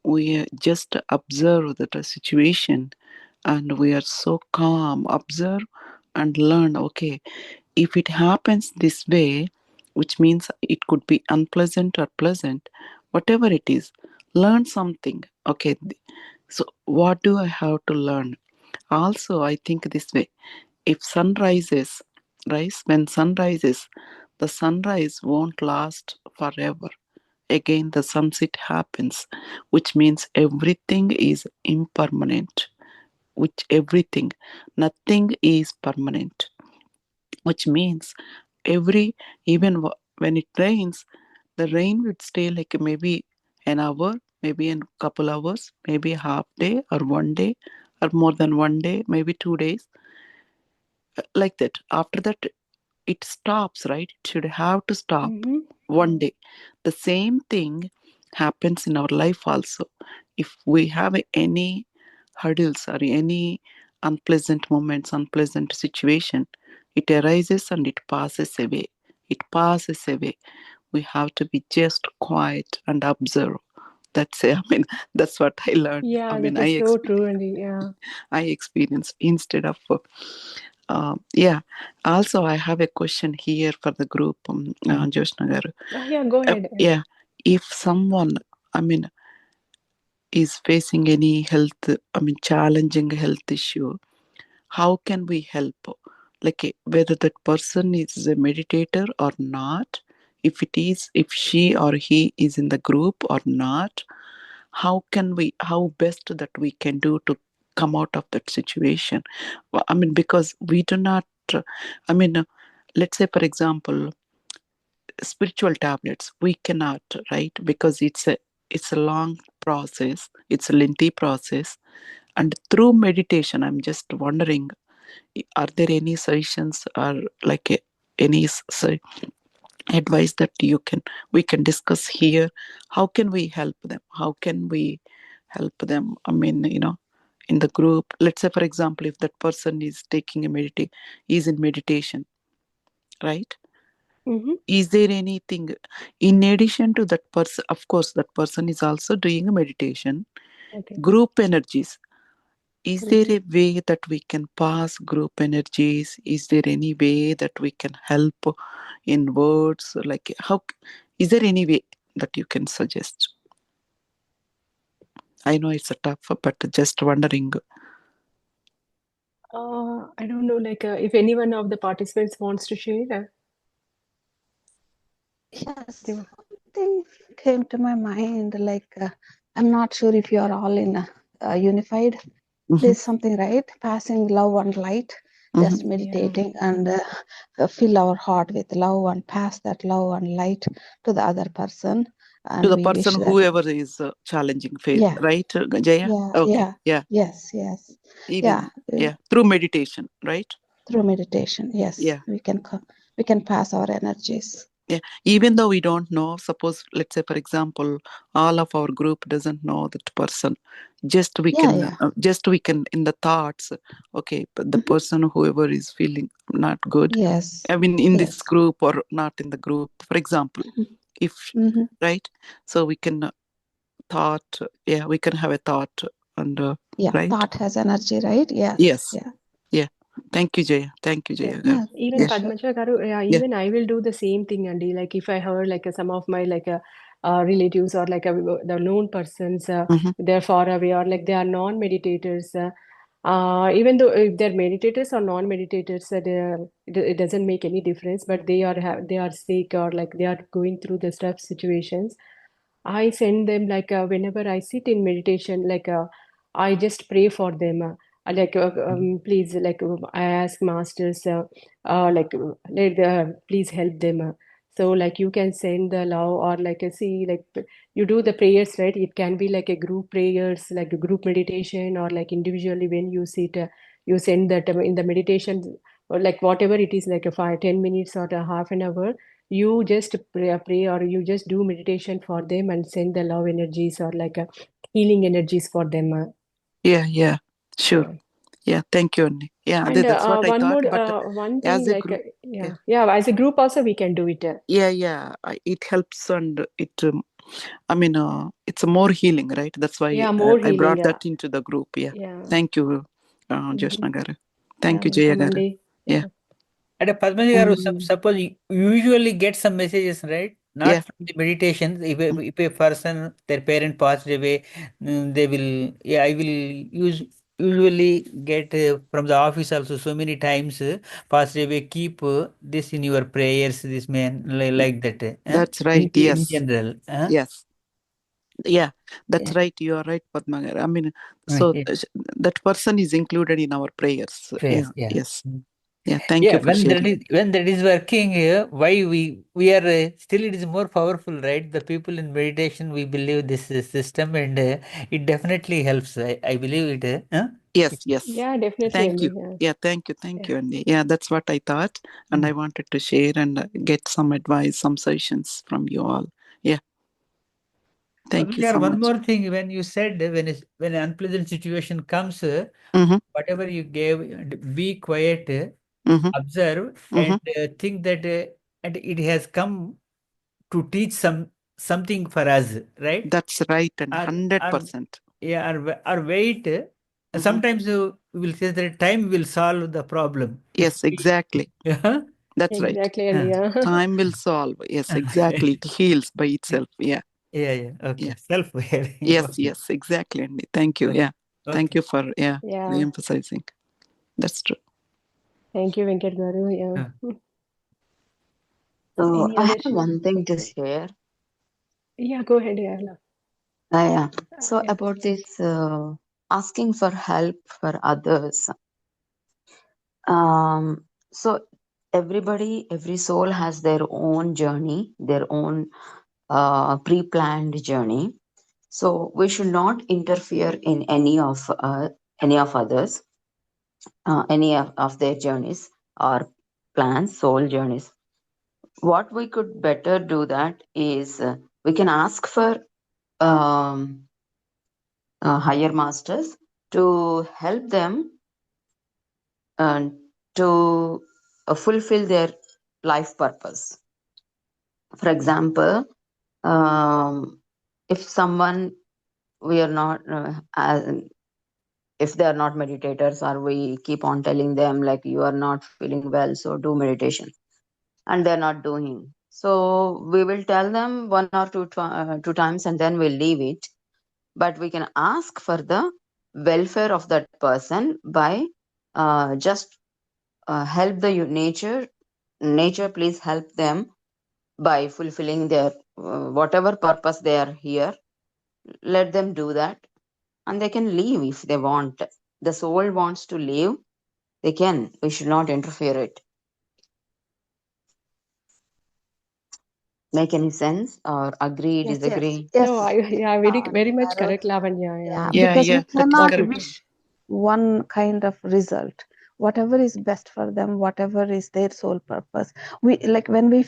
Speaker 4: We just observe the situation and we are so calm, observe and learn. Okay, if it happens this way, which means it could be unpleasant or pleasant, whatever it is, learn something. Okay, so what do I have to learn? Also, I think this way, if sun rises, when sun rises, the sunrise won't last forever. Again, the sunset happens, which means everything is impermanent. Which everything, nothing is permanent, which means every even when it rains, the rain would stay like maybe an hour, maybe a couple hours, maybe a half day or 1 day or more than 1 day, maybe 2 days, like that. After that, it stops, right? It should have to stop
Speaker 1: Mm-hmm.
Speaker 4: 1 day. The same thing happens in our life also. If we have any hurdles or any unpleasant moments, unpleasant situation, it arises and it passes away. It passes away. We have to be just quiet and observe. That's I mean, that's what I learned. I
Speaker 1: Yeah,
Speaker 4: mean,
Speaker 1: that is so true, and yeah.
Speaker 4: I experienced instead of yeah. Also, I have a question here for the group, Joshnagar.
Speaker 1: Yeah, go ahead.
Speaker 4: Yeah, if someone
Speaker 5: I mean, is facing any health, challenging health issue, how can we help? Like whether that person is a meditator or not, if it is, if she or he is in the group or not, how best that we can do to come out of that situation? Well, because we do not, I mean, uh, let's say, for example, spiritual tablets, we cannot, right? Because it's a long process, it's a lengthy process. And through meditation, I'm just wondering, are there any suggestions or like any advice that we can discuss here? How can we help them? How can we help them? In the group, let's say, for example, if that person is taking a is in meditation, right?
Speaker 1: Mm-hmm.
Speaker 5: Is there anything in addition to that person? Of course, that person is also doing a meditation.
Speaker 1: Okay.
Speaker 5: Group energies, is there
Speaker 1: Mm-hmm.
Speaker 5: a way that we can pass group energies? Is there any way that we can help in words? Like, how is there any way that you can suggest? I know it's a tough, but just wondering.
Speaker 1: I don't know, like if any one of the participants wants to share.
Speaker 4: Yes,
Speaker 1: They-
Speaker 4: something came to my mind. Like I'm not sure if you are all in unified.
Speaker 5: Hmm.
Speaker 4: There's something, right? Passing love and light,
Speaker 5: Hmm.
Speaker 4: just
Speaker 1: yeah.
Speaker 4: meditating and fill our heart with love and pass that love and light to the other person.
Speaker 5: To
Speaker 4: And
Speaker 5: the
Speaker 4: we
Speaker 5: person,
Speaker 4: wish that,
Speaker 5: whoever is challenging faith,
Speaker 4: yeah,
Speaker 5: right, Jaya?
Speaker 4: yeah,
Speaker 5: Okay,
Speaker 4: yeah,
Speaker 5: yeah,
Speaker 4: yes, yes, yeah.
Speaker 5: even, yeah, through meditation, right?
Speaker 4: Through meditation, yes,
Speaker 5: Yeah.
Speaker 4: we can pass our energies.
Speaker 5: Yeah, even though we don't know, suppose, let's say, for example, all of our group doesn't know that person.
Speaker 4: Yeah, yeah.
Speaker 5: Just we can, in the thoughts, okay, but the
Speaker 4: Mhm.
Speaker 5: person, whoever is feeling not good,
Speaker 4: Yes,
Speaker 5: in this
Speaker 4: yes.
Speaker 5: group or not in the group, for example, if,
Speaker 4: Hmm.
Speaker 5: right? So we can thought, yeah, we can have a thought and,
Speaker 4: Yeah,
Speaker 5: right?
Speaker 4: thought has energy, right? Yes,
Speaker 5: Yes,
Speaker 4: yeah,
Speaker 5: yeah. Thank you, Jaya. Thank you,
Speaker 1: Yeah,
Speaker 5: Jaya.
Speaker 4: yeah,
Speaker 1: even
Speaker 5: Yeah,
Speaker 4: sure.
Speaker 1: Padmaja Garu, yeah,
Speaker 5: yeah.
Speaker 1: even I will do the same thing, Andy. Like if I heard like some of my relatives or the known persons,
Speaker 5: Hmm.
Speaker 1: they're far away or like they are non-meditators. Even though if they're meditators or non-meditators, it doesn't make any difference. But they are sick or like they are going through the tough situations. I send them whenever I sit in meditation, I just pray for them. Please, I ask masters, please help them. So like you can send the love or you do the prayers, right? It can be like a group prayers, like a group meditation, or like individually when you sit, you send that in the meditation or like whatever it is, like a 5, 10 minutes or a half an hour, you just pray or you just do meditation for them and send the love energies or healing energies for them.
Speaker 5: Yeah, yeah, sure.
Speaker 1: Yeah.
Speaker 5: Yeah, thank you, Annie. Yeah,
Speaker 1: And
Speaker 5: that's what I
Speaker 1: one
Speaker 5: thought.
Speaker 1: more,
Speaker 5: But
Speaker 1: one thing,
Speaker 5: as a group, yeah,
Speaker 1: yeah, as a group also we can do it.
Speaker 5: yeah, yeah, it helps and it, it's a more healing, right? That's why
Speaker 1: Yeah, more
Speaker 5: I
Speaker 1: healing.
Speaker 5: brought
Speaker 1: Yeah,
Speaker 5: that into the group. Yeah,
Speaker 1: yeah,
Speaker 5: thank you,
Speaker 1: hmm,
Speaker 5: Joshna Garu.
Speaker 1: yeah.
Speaker 5: Thank you, Jaya
Speaker 1: Welcome,
Speaker 5: Garu.
Speaker 1: Andy.
Speaker 5: Yeah,
Speaker 1: Yeah,
Speaker 2: At a Padmaji garu,
Speaker 5: mm,
Speaker 2: suppose you usually get some messages, right?
Speaker 5: yeah,
Speaker 2: Not from the meditations.
Speaker 5: mm,
Speaker 2: If a person, their parent passed away, they will, yeah, I will usually get from the office also so many times, passed away, keep this in your prayers, this man, like that.
Speaker 5: that's right.
Speaker 2: In
Speaker 5: Yes,
Speaker 2: general.
Speaker 5: yes, yeah, that's
Speaker 2: Yeah.
Speaker 5: right. You are right, Padma Garu. So
Speaker 2: Yeah.
Speaker 5: that person is included in our prayers. Yeah,
Speaker 2: Prayers, yeah.
Speaker 5: yes, yeah. Thank you
Speaker 2: Yeah,
Speaker 5: for sharing.
Speaker 2: when that is working, why we are still it is more powerful, right? The people in meditation, we believe this system, and it definitely helps. I believe it.
Speaker 5: Yes,
Speaker 2: It-
Speaker 5: yes.
Speaker 1: yeah, definitely,
Speaker 5: Thank you.
Speaker 1: Andy. Yeah,
Speaker 5: Yeah, thank
Speaker 1: yeah.
Speaker 5: you, Andy. Yeah, that's what I thought, and I
Speaker 2: Mm.
Speaker 5: wanted to share and get some advice, some suggestions from you all. Yeah, thank you
Speaker 2: Padmajar,
Speaker 5: so
Speaker 2: one
Speaker 5: much.
Speaker 2: more thing, when you said when an unpleasant situation comes,
Speaker 5: Mm-hmm,
Speaker 2: whatever you gave, be quiet,
Speaker 5: mm-hmm,
Speaker 2: observe, and
Speaker 5: mm-hmm.
Speaker 2: think that and it has come to teach something for us, right?
Speaker 5: That's right, and
Speaker 2: Or
Speaker 5: 100%.
Speaker 2: yeah, or wait.
Speaker 5: Mm-hmm.
Speaker 2: Sometimes we will say that time will solve the problem. If
Speaker 5: Yes,
Speaker 2: we,
Speaker 5: exactly.
Speaker 2: yeah.
Speaker 5: That's right.
Speaker 1: Exactly, Andy.
Speaker 2: Uh,
Speaker 1: Yeah.
Speaker 5: Time will solve. Yes, exactly. It heals by itself. Yeah.
Speaker 2: Yeah. Okay.
Speaker 5: Yeah.
Speaker 2: Self-aware.
Speaker 5: Yes,
Speaker 2: Okay.
Speaker 5: yes, exactly, Andy. Thank you.
Speaker 2: Okay.
Speaker 5: Yeah. Thank
Speaker 2: Okay.
Speaker 5: you for
Speaker 1: Yeah.
Speaker 5: re-emphasizing. That's true.
Speaker 1: Thank you, Venkat Garu.
Speaker 2: Uh,
Speaker 1: Yeah.
Speaker 3: So
Speaker 1: Any
Speaker 3: I
Speaker 1: other?
Speaker 3: have one thing to share.
Speaker 1: Yeah, go ahead, Ayala.
Speaker 3: Yeah. So
Speaker 1: Yeah.
Speaker 3: about this asking for help for others. So every soul has their own journey, their own pre-planned journey. So we should not interfere in any of others, any of their journeys or plans, soul journeys. What we could better do that is we can ask for um, higher masters to help them uh, to fulfill their life purpose. For example, if someone we are not if they are not meditators, or we keep on telling them like you are not feeling well, so do meditation, and they're not doing, so we will tell them one or two times and then we'll leave it. But we can ask for the welfare of that person by just help the nature please help them by fulfilling their whatever purpose they are here. Let them do that, and they can leave if they want. The soul wants to leave, they can. We should not interfere it. Make any sense, or agree,
Speaker 4: Yes, yes,
Speaker 3: disagree?
Speaker 1: No,
Speaker 4: yes.
Speaker 1: yeah, very, very much
Speaker 4: Lavanya,
Speaker 1: correct, Lavanya.
Speaker 4: yeah,
Speaker 1: Yeah.
Speaker 5: Yeah,
Speaker 4: because we
Speaker 5: yeah, that is
Speaker 4: cannot
Speaker 1: What you
Speaker 5: correct.
Speaker 1: told.
Speaker 4: wish one kind of result. Whatever is best for them, whatever is their sole purpose. We like when we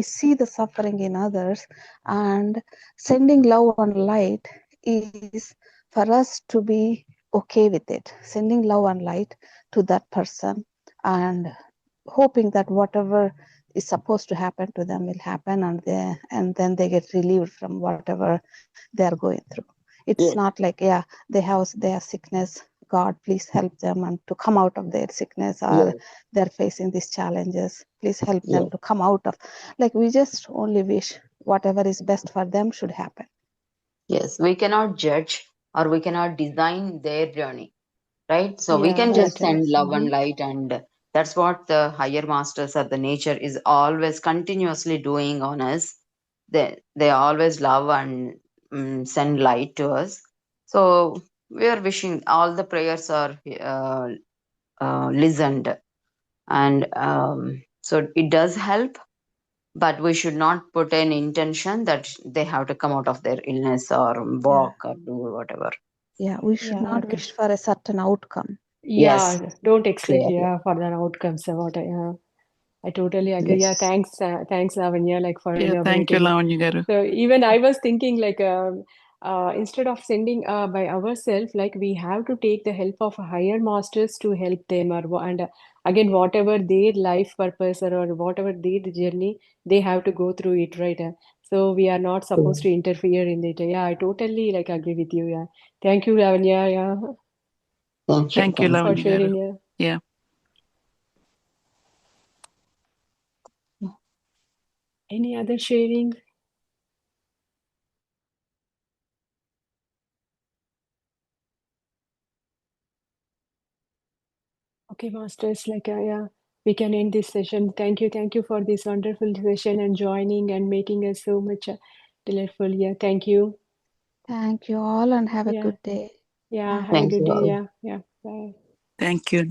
Speaker 4: see the suffering in others, and sending love and light is for us to be okay with it. Sending love and light to that person, and hoping that whatever is supposed to happen to them will happen, and then they get relieved from whatever they are going through. It's
Speaker 3: Yes.
Speaker 4: not like, yeah, they have their sickness, God please help them and to come out of their sickness, or
Speaker 3: Yes.
Speaker 4: they're facing these challenges, please help them
Speaker 3: Yes.
Speaker 4: to come out of, like, we just only wish whatever is best for them should happen.
Speaker 3: Yes. We cannot judge or we cannot design their journey, right? So we
Speaker 1: Yeah,
Speaker 3: can
Speaker 4: Right.
Speaker 3: just
Speaker 1: right.
Speaker 3: send love
Speaker 1: Mm-hmm.
Speaker 3: and light, and that's what the higher masters of the nature is always continuously doing on us. They always love and send light to us. So we are wishing all the prayers are listened, and so it does help. But we should not put an intention that they have to come out of their illness or
Speaker 4: Yeah.
Speaker 3: walk or do whatever.
Speaker 4: Yeah, we should
Speaker 1: Yeah,
Speaker 4: not wish for a certain outcome.
Speaker 3: Yes,
Speaker 1: yeah. Don't expect,
Speaker 3: clearly.
Speaker 1: yeah, further outcomes. What I totally agree. Yeah,
Speaker 3: Yes.
Speaker 1: thanks, Lavanya, like for
Speaker 5: Yeah, thank you,
Speaker 1: elaborating.
Speaker 5: Lavanya garu.
Speaker 1: So even I was thinking like instead of sending by ourselves, like we have to take the help of higher masters to help them, and again whatever their life purpose or whatever their journey, they have to go through it, right? So we are not supposed to interfere in it. Yeah, I totally like agree with you. Yeah, thank you, Lavanya. Yeah,
Speaker 3: Thank you.
Speaker 5: Thank you,
Speaker 3: Thank
Speaker 1: for
Speaker 5: Lavanya garu.
Speaker 1: sharing. Yeah.
Speaker 5: Yeah.
Speaker 3: you.
Speaker 1: Any other sharing? Okay, masters, like, yeah, we can end this session. Thank you for this wonderful session and joining and making us so much delightful. Yeah, thank you.
Speaker 4: Thank you all and have a
Speaker 1: Yeah,
Speaker 4: good day.
Speaker 1: yeah,
Speaker 4: Bye.
Speaker 1: have a
Speaker 3: Thank
Speaker 1: good
Speaker 3: you
Speaker 1: day.
Speaker 3: all.
Speaker 1: Yeah, yeah, bye.
Speaker 5: Thank you.